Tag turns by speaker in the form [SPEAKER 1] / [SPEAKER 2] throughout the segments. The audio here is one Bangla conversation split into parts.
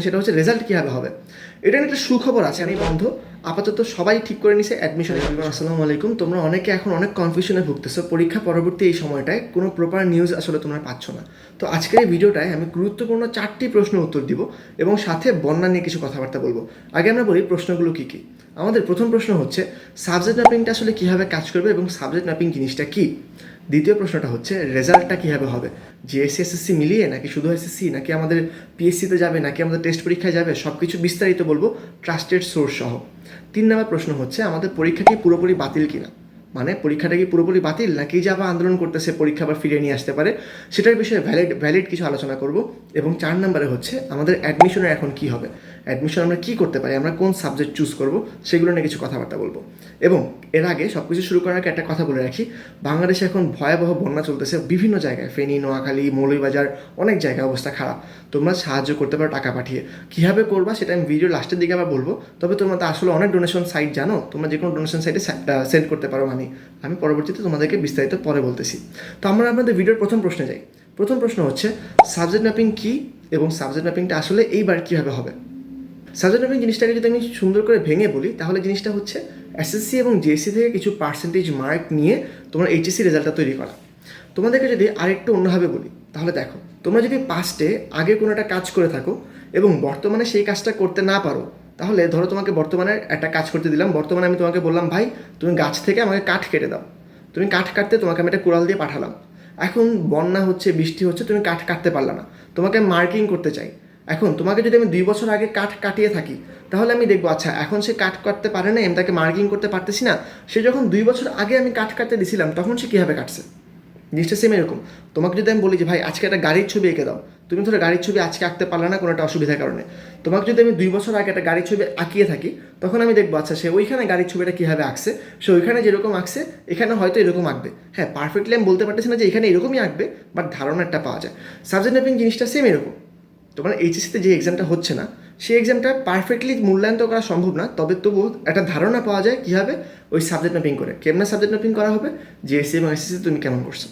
[SPEAKER 1] সেটা হচ্ছে রেজাল্ট কীভাবে হবে। এটা নিয়ে একটা সুখবর আছে, আমি বন্ধ আপাতত সবাই ঠিক করে নিছে অ্যাডমিশন। আসসালামু আলাইকুম। তোমরা অনেকে এখন অনেক কনফিউশনে ভুগতেছো, পরীক্ষা পরবর্তী এই সময়টায় কোনো প্রপার নিউজ আসলে তোমরা পাচ্ছ না। তো আজকের এই ভিডিওটায় আমি গুরুত্বপূর্ণ 4টি প্রশ্নের উত্তর দিব এবং সাথে বন্যা নিয়ে কিছু কথাবার্তা বলবো। আগে আমরা বলি প্রশ্নগুলো কী কী। আমাদের প্রথম প্রশ্ন হচ্ছে সাবজেক্ট ম্যাপিংটা আসলে কীভাবে কাজ করবে এবং সাবজেক্ট ম্যাপিং জিনিসটা কী। দ্বিতীয় প্রশ্নটা হচ্ছে রেজাল্টটা কীভাবে হবে, জিএসসি এসএসসি মিলিয়ে নাকি শুধু এসএসসি, নাকি আমাদের পিএসসিতে যাবে, নাকি আমাদের টেস্ট পরীক্ষায় যাবে, সব কিছু বিস্তারিত বলবো ট্রাস্টেড সোর্স সহ। 3 নম্বর প্রশ্ন হচ্ছে আমাদের পরীক্ষা কি পুরোপুরি বাতিল কিনা, মানে পরীক্ষাটা কি পুরোপুরি বাতিল নাকি যে আবার আন্দোলন করতেছে পরীক্ষা আবার ফিরিয়ে নিয়ে আসতে পারে, সেটার বিষয়ে ভ্যালিড কিছু আলোচনা করব। এবং 4 নম্বরে হচ্ছে আমাদের অ্যাডমিশনের এখন কি হবে, অ্যাডমিশন আমরা কী করতে পারি, আমরা কোন সাবজেক্ট চুজ করব, সেগুলো নিয়ে কিছু কথাবার্তা বলবো। এবং এর আগে সব কিছু শুরু করার আগে একটা কথা বলে রাখি, বাংলাদেশে এখন ভয়াবহ বন্যা চলতেছে বিভিন্ন জায়গায়, ফেনী, নোয়াখালী, মৌলভীবাজার, অনেক জায়গায় অবস্থা খারাপ। তোমরা সাহায্য করতে পারো টাকা পাঠিয়ে। কীভাবে করবা সেটা আমি ভিডিও লাস্টের দিকে আবার বলবো। তবে তোমরা তো আসলে অনেক ডোনেশন সাইট জানো, তোমরা যে কোনো ডোনেশন সাইটে সেন্ড করতে পারো মানি। আমি পরবর্তীতে তোমাদেরকে বিস্তারিত পরে বলতেছি। তো আমরা আমাদের ভিডিওর প্রথম প্রশ্নে যাই। প্রথম প্রশ্ন হচ্ছে সাবজেক্ট ম্যাপিং কী এবং সাবজেক্ট ম্যাপিংটা আসলে এইবার কীভাবে হবে। সাবজেক্ট ম্যাপিং জিনিসটাকে যদি আমি সুন্দর করে ভেঙে বলি, তাহলে জিনিসটা হচ্ছে এসএসসি এবং জিএসসি থেকে কিছু পার্সেন্টেজ মার্ক নিয়ে তোমার এইচএসসি রেজাল্টটা তৈরি করা। তোমাদেরকে যদি আরেকটু অন্যভাবে বলি, তাহলে দেখো, তোমরা যদি পাস্টে আগে কোনো একটা কাজ করে থাকো এবং বর্তমানে সেই কাজটা করতে না পারো, তাহলে ধরো তোমাকে বর্তমানে একটা কাজ করতে দিলাম, বর্তমানে আমি তোমাকে বললাম ভাই তুমি গাছ থেকে আমাকে কাঠ কেটে দাও, তুমি কাঠ কাটতে তোমাকে আমি একটা কুড়াল দিয়ে পাঠালাম। এখন বন্যা হচ্ছে, বৃষ্টি হচ্ছে, তুমি কাঠ কাটতে পারলে না, তোমাকে মার্কিং করতে চাই। এখন তোমাকে যদি আমি 2 বছর আগে কাঠ কাটিয়ে থাকি, তাহলে আমি দেখবো আচ্ছা এখন সে কাঠ কাটতে পারে না, আমি তাকে মার্কিং করতে পারতেছি না। সে যখন 2 বছর আগে আমি কাঠ কাটতে দিছিলাম তখন সে কীভাবে কাটছে। জিনিসটা সেম এরকম, তোমাকে যদি আমি বলি যে ভাই আজকে একটা গাড়ির ছবি এঁকে দাও, তুমি ধরো গাড়ির ছবি আজকে আঁকতে পারলে না কোনো একটা অসুবিধার কারণে, তোমাকে যদি আমি 2 বছর আগে একটা গাড়ির ছবি আঁকিয়ে থাকি, তখন আমি দেখবো আচ্ছা সে ওইখানে গাড়ির ছবিটা কীভাবে আঁকছে, সে ওইখানে যেরকম আঁকছে এখানে হয়তো এরকম আঁকবে। হ্যাঁ, পারফেক্টলি আমি বলতে পারতেছি না যে এখানে এরকমই আঁকবে, বাট ধারণা একটা পাওয়া যায়। সাবজেক্ট ম্যাপিং জিনিসটা সেম এরকম, তোমার এইচএসসিতে যে এক্সামটা হচ্ছে না সেই এক্সামটা পারফেক্টলি মূল্যায়ন তো করা সম্ভব না, তবে তবুও একটা ধারণা পাওয়া যায় কীভাবে ওই সাবজেক্ট ম্যাপিং করে। কেমন সাবজেক্ট ম্যাপিং করা হবে, জিএসসি এবং এসএসসি তুমি কেমন করছো,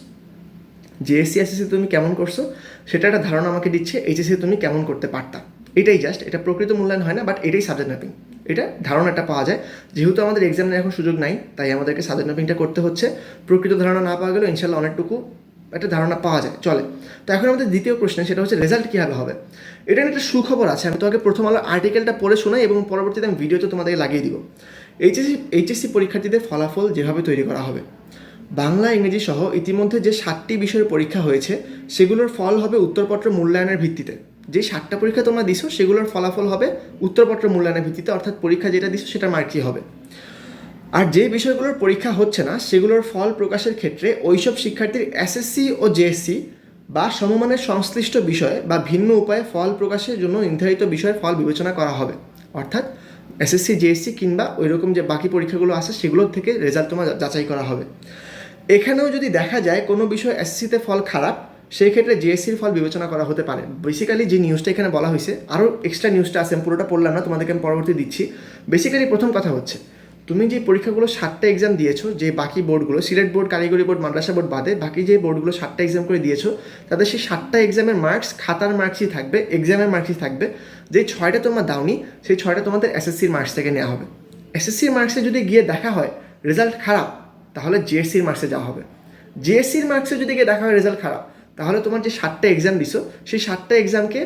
[SPEAKER 1] জিএসসি এসএসসি তুমি কেমন করছো সেটা একটা ধারণা আমাকে দিচ্ছে, এইচএসসি তুমি কেমন করতে পারতা। এটাই জাস্ট, এটা প্রকৃত মূল্যায়ন হয় না, বাট এটাই সাবজেক্ট ম্যাপিং। এটা ধারণাটা পাওয়া যায়। যেহেতু আমাদের এক্সামের এখন সুযোগ নাই, তাই আমাদেরকে সাবজেক্ট ম্যাপিংটা করতে হচ্ছে। প্রকৃত ধারণা না পাওয়া গেলেও ইনশাল্লাহ অনেকটুকু একটা ধারণা পাওয়া যায়, চলে। তো এখন আমাদের দ্বিতীয় প্রশ্ন, সেটা হচ্ছে রেজাল্ট কীভাবে হবে। এটা নিয়ে একটা সুখবর আছে, আমি তোমাকে প্রথম আলো আর্টিকেলটা পড়ে শোনাই এবং পরবর্তীতে আমি ভিডিওতে তোমাদেরকে লাগিয়ে দিব। এইচএসসি পরীক্ষার্থীদের ফলাফল যেভাবে তৈরি করা হবে, বাংলা ইংরেজি সহ ইতিমধ্যে যে 7টি বিষয়ের পরীক্ষা হয়েছে সেগুলোর ফল হবে উত্তরপত্র মূল্যায়নের ভিত্তিতে। যে 7টা পরীক্ষা তোমরা দিছো সেগুলোর ফলাফল হবে উত্তরপত্র মূল্যায়নের ভিত্তিতে, অর্থাৎ পরীক্ষা যেটা দিছো সেটা মার্ক কী হবে। আর যে বিষয়গুলোর পরীক্ষা হচ্ছে না সেগুলোর ফল প্রকাশের ক্ষেত্রে ওইসব শিক্ষার্থীর এসএসসি ও জেএসসি বা সমমানের সংশ্লিষ্ট বিষয় বা ভিন্ন উপায়ে ফল প্রকাশের জন্য নির্ধারিত বিষয়ের ফল বিবেচনা করা হবে। অর্থাৎ এসএসসি জেএসসি কিংবা ওই রকম যে বাকি পরীক্ষাগুলো আছে সেগুলোর থেকে রেজাল্ট তোমার যাচাই করা হবে। এখানেও যদি দেখা যায় কোনো বিষয় এসএসসিতে ফল খারাপ, সেই ক্ষেত্রে জিএসসির ফল বিবেচনা করা হতে পারে। বেসিক্যালি যে নিউজটা এখানে বলা হয়েছে, আরও এক্সট্রা নিউজটা আছে, আমি পুরোটা পড়লাম না, তোমাদেরকে আমি পরবর্তী দিচ্ছি। বেসিক্যালি প্রথম কথা হচ্ছে তুমি যে পরীক্ষাগুলো 7টা এক্সাম দিয়েছো, যে বাকি বোর্ডগুলো সিলেট বোর্ড, কারিগরি বোর্ড, মাদ্রাসা বোর্ড বাদে বাকি যে বোর্ডগুলো 7টা এক্সাম করে দিয়েছো, তাদের সেই 7টা এক্সামের মার্কস খাতার মার্কসই থাকবে, এক্সামের মার্কসই থাকবে। যে 6টা তোমরা দাওনি সেই 6টা তোমাদের এসএসসির মার্কস থেকে নেওয়া হবে। এসএসসির মার্কসে যদি গিয়ে দেখা হয় রেজাল্ট খারাপ, তাহলে জিএসসির মার্কসে যাওয়া হবে। জিএসসির মার্কসে যদি গিয়ে দেখা হয় রেজাল্ট খারাপ, তাহলে তোমার যে 7টা এক্সাম দিছো সেই 7টা এক্সামকে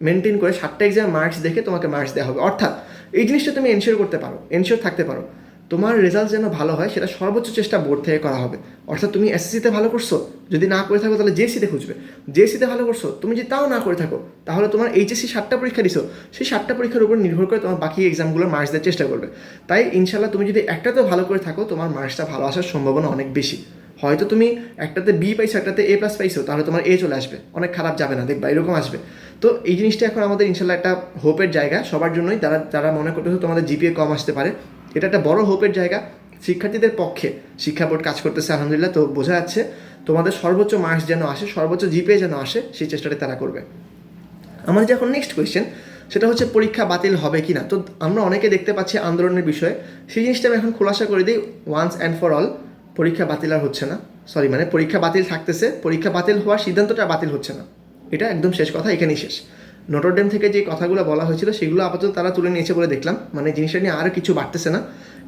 [SPEAKER 1] মেনটেন করে 7টা এক্সামের মার্কস দেখে তোমাকে মার্কস দেওয়া হবে। অর্থাৎ এই জিনিসটা তুমি এনশিওর করতে পারো, এনশিওর থাকতে পারো তোমার রেজাল্ট যেন ভালো হয়, সেটা সর্বোচ্চ চেষ্টা বোর্ড থেকে করা হবে। অর্থাৎ তুমি এসএসসিতে ভালো করছো, যদি না করে থাকো তাহলে জেএসসিতে খুঁজবে। জেএসসিতে ভালো করছো, তুমি যদি তাও না করে থাকো তাহলে তোমার এইচএসসি 7টা পরীক্ষা দিছো, সেই 7টা পরীক্ষার উপর নির্ভর করে তোমার বাকি এক্সামগুলোর মার্কস দেওয়ার চেষ্টা করবে। তাই ইনশাল্লাহ তুমি যদি একটাতেও ভালো করে থাকো তোমার মার্কসটা ভালো আসার সম্ভাবনা অনেক বেশি। হয়তো তুমি একটাতে বি পাইছো, একটাতে এ প্লাস পাইছো, তাহলে তোমার এ চলে আসবে, অনেক খারাপ যাবে না, দেখবা এরকম আসবে। তো এই জিনিসটা এখন আমাদের ইনশাল্লাহ একটা হোপের জায়গা সবার জন্যই, যারা মনে করতেছো তোমাদের জিপিএ কম আসতে পারে, এটা একটা বড় হোপের জায়গা শিক্ষার্থীদের পক্ষে। শিক্ষা বোর্ড কাজ করতেছে আলহামদুলিল্লাহ, তো বোঝা যাচ্ছে তোমাদের সর্বোচ্চ মার্কস যেন আসে, সর্বোচ্চ জিপিএ যেন আসে, সেই চেষ্টাটা তারা করবে। আমাদের যে এখন নেক্সট কোয়েশ্চেন, সেটা হচ্ছে পরীক্ষা বাতিল হবে কি না। তো আমরা অনেকে দেখতে পাচ্ছি আন্দোলনের বিষয়ে, সেই জিনিসটা আমি এখন খোলাসা করে দিই ওয়ান্স অ্যান্ড ফর অল। পরীক্ষা বাতিল আর হচ্ছে না, পরীক্ষা বাতিল থাকতেছে, পরীক্ষা বাতিল হওয়ার সিদ্ধান্তটা বাতিল হচ্ছে না, এটা একদম শেষ কথা, এখানেই শেষ। নটরডেম থেকে যে কথাগুলো বলা হয়েছিল সেগুলো আপাতত তারা তুলে নিয়েছে বলে দেখলাম, মানে জিনিসটা নিয়ে আর কিছু বাড়তেছে না,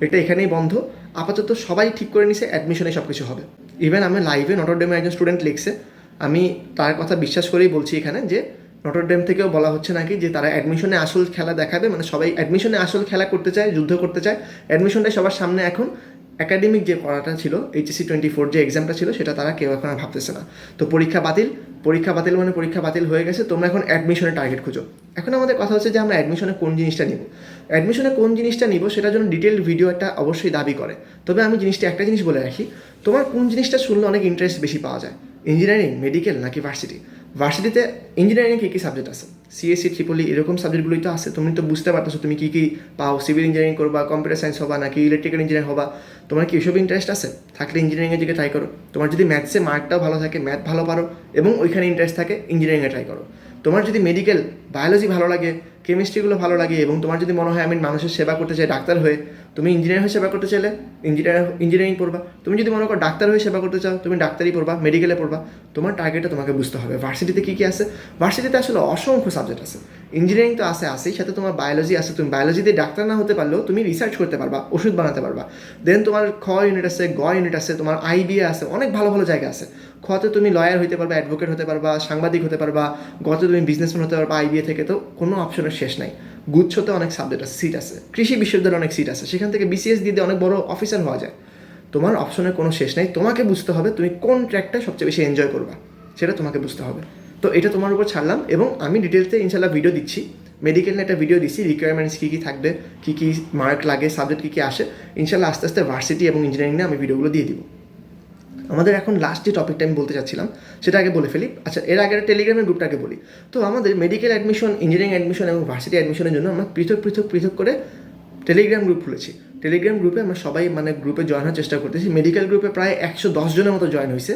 [SPEAKER 1] এটা এখানেই বন্ধ। আপাতত সবাই ঠিক করে নিছে অ্যাডমিশনে সব কিছু হবে। ইভেন আমি লাইভে নটরডেমের একজন স্টুডেন্ট লিখছে, আমি তার কথা বিশ্বাস করেই বলছি এখানে যে নটরডেম থেকেও বলা হচ্ছে নাকি যে তারা অ্যাডমিশনে আসল খেলা দেখাবে, মানে সবাই অ্যাডমিশনে আসল খেলা করতে চায়, যুদ্ধ করতে চায়। অ্যাডমিশনটাই সবার সামনে এখন, একাডেমিক যে পড়াটা ছিল এইচএসসি 24 যে এক্সামটা ছিল সেটা তারা কেউ এখন আর ভাবতেছে না। তো পরীক্ষা বাতিল মানে পরীক্ষা বাতিল হয়ে গেছে, তোমরা এখন অ্যাডমিশনে টার্গেট খুঁজো। এখন আমাদের কথা হচ্ছে যে আমরা অ্যাডমিশনে কোন জিনিসটা নিব সেটার জন্য ডিটেলড ভিডিও একটা অবশ্যই দাবি করে। তবে আমি একটা জিনিস বলে রাখি, তোমার কোন জিনিসটা শুনলে অনেক ইন্টারেস্ট বেশি পাওয়া যায়, ইঞ্জিনিয়ারিং, মেডিকেল নাকি ভার্সিটি? ভার্সিটিতে ইঞ্জিনিয়ারিং কী কী সাবজেক্ট আছে, সিএসসি, ট্রিপলি, এরকম সাবজেক্টগুলোই তো আছে। তুমি তো বুঝতে পারতেছো তুমি কী কী পাও, সিভিল ইঞ্জিনিয়ারিং করবা, কম্পিউটার সায়েন্স হবা নাকি ইলেকট্রিক্যাল ইঞ্জিনিয়ার হবা, তোমার কি এসব ইন্টারেস্ট আছে? থাকলে ইঞ্জিনিয়ারিংয়ের দিকে ট্রাই করো। তোমার যদি ম্যাথসে মার্কটাও ভালো থাকে, ম্যাথ ভালো পারো এবং ওইখানে ইন্টারেস্ট থাকে, ইঞ্জিনিয়ারিংয়ে ট্রাই করো। তোমার যদি মেডিকেল, বায়োলজি ভালো লাগে, কেমিস্ট্রিগুলো ভালো লাগে এবং তোমার যদি মনে হয় আমি মানুষের সেবা করতে চাই ডাক্তার হয়ে, তুমি ইঞ্জিনিয়ার হয়ে সেবা করতে চাইলে ইঞ্জিনিয়ারিং পড়বা। তুমি যদি মনে করো ডাক্তার হয়ে সেবা করতে চাও, তুমি ডাক্তারি পড়বা, মেডিকেলে পড়বা। তোমার টার্গেটটা তোমাকে বুঝতে হবে। ভার্সিটিতে কী কী আছে? ভার্সিটিতে আসলে অসংখ্য সাবজেক্ট আছে। ইঞ্জিনিয়ারিং তো আসেই, সাথে তোমার বায়োলজি আছে। তুমি বায়োলজিতে ডাক্তার না হতে পারলেও তুমি রিসার্চ করতে পারবা, ওষুধ বানাতে পারবা। দেন তোমার খ ইউনিট আছে, গ ইউনিট আছে, তোমার আইবিএ আছে, অনেক ভালো ভালো জায়গা আছে। খতে তুমি লয়ার হতে পারবা, অ্যাডভোকেট হতে পারবা, সাংবাদিক হতে পারবা, গতে তুমি বিজনেসম্যান হতে পারবা আইবিএ থেকে। তো কোনো অপশনের শেষ নাই। গুচ্ছতে অনেক সাবজেক্ট আছে, সিট আছে, কৃষি বিশ্ববিদ্যালয়ে অনেক সিট আছে, সেখান থেকে বিসিএস দিয়ে অনেক বড় অফিসার হওয়া যায়। তোমার অপশনের কোনো শেষ নাই। তোমাকে বুঝতে হবে তুমি কোন ট্র্যাকটা সবচেয়ে বেশি এনজয় করবা, সেটা তোমাকে বুঝতে হবে। তো এটা তোমার উপর ছাড়লাম এবং আমি ডিটেলসে ইনশাল্লাহ ভিডিও দিচ্ছি। মেডিকেল নিয়ে একটা ভিডিও দিচ্ছি, রিকোয়ারমেন্টস কী কী থাকবে, কী কী মার্ক লাগে, সাবজেক্ট কী কী আসে। ইনশাল্লাহ আস্তে আস্তে ভার্সিটি এবং ইঞ্জিনিয়ারিং নিয়ে আমি ভিডিওগুলো দিয়ে দিব। আমাদের এখন লাস্ট যে টপিকটা আমি বলতে চাচ্ছিলাম সেটা আগে বলে ফেলি। আচ্ছা, এর আগে টেলিগ্রামের গ্রুপটাকে বলি। তো আমাদের মেডিকেল অ্যাডমিশন, ইঞ্জিনিয়ারিং অ্যাডমিশন এবং ভার্সিটি অ্যাডমিশনের জন্য আমরা পৃথক করে টেলিগ্রাম গ্রুপ খুলেছি। টেলিগ্রাম গ্রুপে আমরা সবাই গ্রুপে জয়েন হওয়ার চেষ্টা করতেছি। মেডিকেল গ্রুপে প্রায় 110 জনের মতো জয়েন হয়েছে।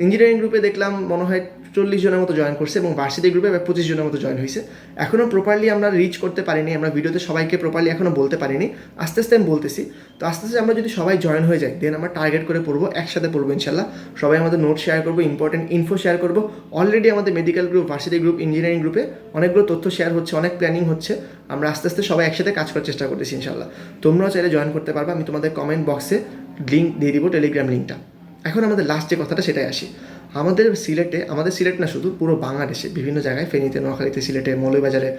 [SPEAKER 1] ইঞ্জিনিয়ারিং গ্রুপে দেখলাম মনে হয় 40 জনের মতো জয়েন করছে এবং ভার্সিটি গ্রুপে 25 জনের মতো জয়েন হয়েছে। এখনও প্রপারলি আমরা রিচ করতে পারিনি, আমরা ভিডিওতে সবাইকে প্রপারলি এখনও বলতে পারিনি। আস্তে আস্তে আমি বলতেছি। তো আস্তে আস্তে আমরা যদি সবাই জয়েন হয়ে যাই, দেন আমরা টার্গেট করে পড়বো, একসাথে পড়বো ইনশাল্লাহ। সবাই আমাদের নোট শেয়ার করবো, ইম্পর্টেন্ট ইনফো শেয়ার করবো। অলরেডি আমাদের medical group, varsity group, engineering গ্রুপে অনেকগুলো তথ্য শেয়ার হচ্ছে, অনেক প্ল্যানিং হচ্ছে। আমরা আস্তে আস্তে সবাই একসাথে কাজ করার চেষ্টা করতেছি ইনশাল্লাহ। তোমরাও চাইলে জয়েন করতে পারবে, আমি তোমাদের কমেন্ট বক্সে লিঙ্ক দিয়ে দিব, টেলিগ্রাম লিঙ্কটা। এখন আমাদের লাস্ট যে কথাটা সেটাই আসি। আমাদের সিলেট না শুধু, পুরো বাংলাদেশে বিভিন্ন জায়গায়, ফেনীতে, নোয়াখালীতে, সিলেটে, মৌলভীবাজারে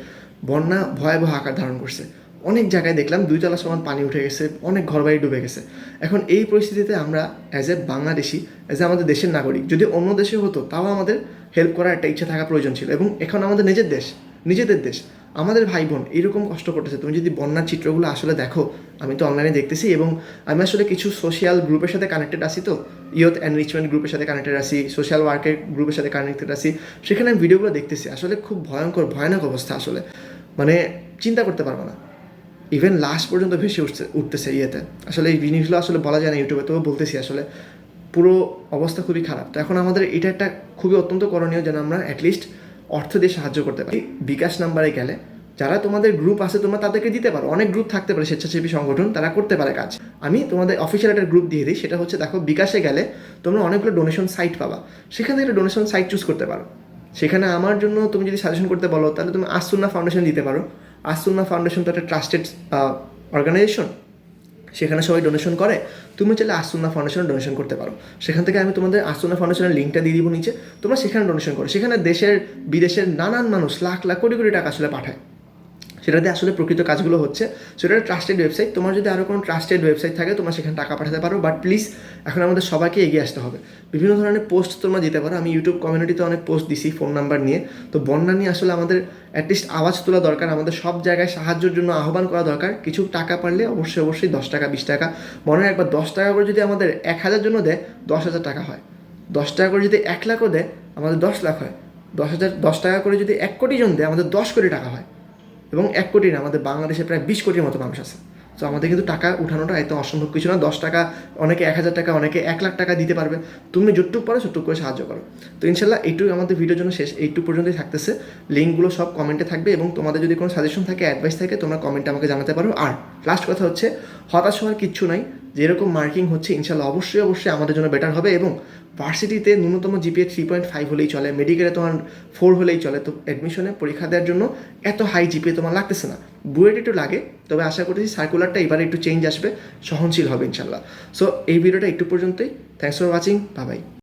[SPEAKER 1] বন্যা ভয়াবহ আকার ধারণ করছে। অনেক জায়গায় দেখলাম 2 তলা সমান পানি উঠে গেছে, অনেক ঘরবাড়ি ডুবে গেছে। এখন এই পরিস্থিতিতে আমরা as a Bangladeshi, as a আমাদের দেশের নাগরিক, যদি অন্য দেশে হতো তাও আমাদের হেল্প করার একটা ইচ্ছা থাকা প্রয়োজন ছিল। এবং এখন আমাদের নিজেদের দেশ, আমাদের ভাই বোন এরকম কষ্ট করতেছে। তুমি যদি বন্যার চিত্রগুলো আসলে দেখো, আমি তো অনলাইনে দেখতেছি এবং আমি আসলে কিছু সোশ্যাল গ্রুপের সাথে কানেক্টেড আছি, তো ইয়ুথ এনরিচমেন্ট গ্রুপের সাথে কানেক্টেড আছি, সোশ্যাল ওয়ার্কের গ্রুপের সাথে কানেক্টেড আছি। সেখানে আমি ভিডিওগুলো দেখতেছি, আসলে খুব ভয়ানক অবস্থা। আসলে চিন্তা করতে পারবো না। ইভেন লাস্ট পর্যন্ত ভেসে উঠতেছে ইয়েতে। আসলে এই জিনিসগুলো আসলে বলা যায় না ইউটিউবে, তবু বলতেছি আসলে পুরো অবস্থা খুবই খারাপ। তো এখন আমাদের এটা একটা খুবই অত্যন্ত করণীয় যেন আমরা অ্যাটলিস্ট অর্থ দিয়ে সাহায্য করতে পারি। বিকাশ নাম্বারে গেলে যারা তোমাদের গ্রুপ আছে তোমরা তাদেরকে দিতে পারো। অনেক গ্রুপ থাকতে পারে, স্বেচ্ছাসেবী সংগঠন, তারা করতে পারে কাজ। আমি তোমাদের অফিসিয়াল একটা গ্রুপ দিয়ে দিই, সেটা হচ্ছে দেখো, বিকাশে গেলে তোমরা অনেকগুলো ডোনেশন সাইট পাবা, সেখান থেকে একটা ডোনেশন সাইট চুজ করতে পারো। সেখানে আমার জন্য তুমি যদি সাজেশন করতে বলো তাহলে তুমি আসুন্না ফাউন্ডেশন দিতে পারো। আসুন্না ফাউন্ডেশন তো একটা ট্রাস্টেড অর্গানাইজেশন, সেখানে সবাই ডোনেশন করে। তুমি চাইলে আসুন্না ফাউন্ডেশনে ডোনেশন করতে পারো। সেখান থেকে আমি তোমাদের আসুন্না ফাউন্ডেশনের লিঙ্কটা দিয়ে দিব নিচে, তোমরা সেখানে ডোনেশন করো। সেখানে দেশের বিদেশের নানান মানুষ লাখ কোটি টাকা আসলে পাঠায়। সেটাতে আসলে প্রকৃত কাজগুলো হচ্ছে। সেটা ট্রাস্টেড ওয়েবসাইট। তোমার যদি আরও কোনো ট্রাস্টেড ওয়েবসাইট থাকে তোমরা সেখানে টাকা পাঠাতে পারো। বাট প্লিজ এখন আমাদের সবাইকে এগিয়ে আসতে হবে। বিভিন্ন ধরনের পোস্ট তোমরা দিতে পারো। আমি ইউটিউব কমিউনিটিতে অনেক পোস্ট দিছি ফোন নাম্বার নিয়ে। তো বন্যা নিয়ে আসলে আমাদের অ্যাটলিস্ট আওয়াজ তোলা দরকার, আমাদের সব জায়গায় সাহায্যের জন্য আহ্বান করা দরকার। কিছু টাকা পারলে অবশ্যই 10 টাকা 20 টাকা, মনে হয় একবার 10 টাকা করে যদি আমাদের 1000 জন্য দেয় 10,000 টাকা হয়। 10 টাকা করে যদি 1 লাখও দেয় আমাদের 10 লাখ হয়। 10 টাকা করে যদি 1 কোটি জন দেয় আমাদের 10 কোটি টাকা হয়। এবং 1 কোটি না, আমাদের বাংলাদেশে প্রায় 20 কোটির মতো মানুষ আছে। তো আমাদের কিন্তু টাকা উঠানোটা এত অসম্ভব কিছু না। 10 টাকা, অনেকে 1000 টাকা, অনেকে 1 লাখ টাকা দিতে পারবে। তুমি যতটুকু পারো ততটুকু করে সাহায্য করো। তো ইনশাল্লাহ এইটুকু আমাদের ভিডিওর জন্য শেষ, এইটুকু পর্যন্তই থাকতেছে। লিঙ্কগুলো সব কমেন্টে থাকবে এবং তোমাদের যদি কোনো সাজেশন থাকে, অ্যাডভাইস থাকে, তোমরা কমেন্টে আমাকে জানাতে পারো। আর লাস্ট কথা হচ্ছে, হতাশ হওয়ার কিচ্ছু নাই। যেরকম মার্কিং হচ্ছে ইনশাল্লাহ অবশ্যই আমাদের জন্য বেটার হবে। এবং ভার্সিটিতে ন্যূনতম জিপিএ 3.5 হলেই চলে, মেডিকেলে তোমার 4 হলেই চলে। তো অ্যাডমিশনে পরীক্ষা দেওয়ার জন্য এত হাই জিপিএ তোমার লাগতেছে না, বুয়েট একটু লাগে, তবে আশা করতেছি সার্কুলারটা এবারে একটু চেঞ্জ আসবে, সহনশীল হবে ইনশাল্লাহ। সো এই ভিডিওটা একটু পর্যন্তই। Thanks for watching, bye bye.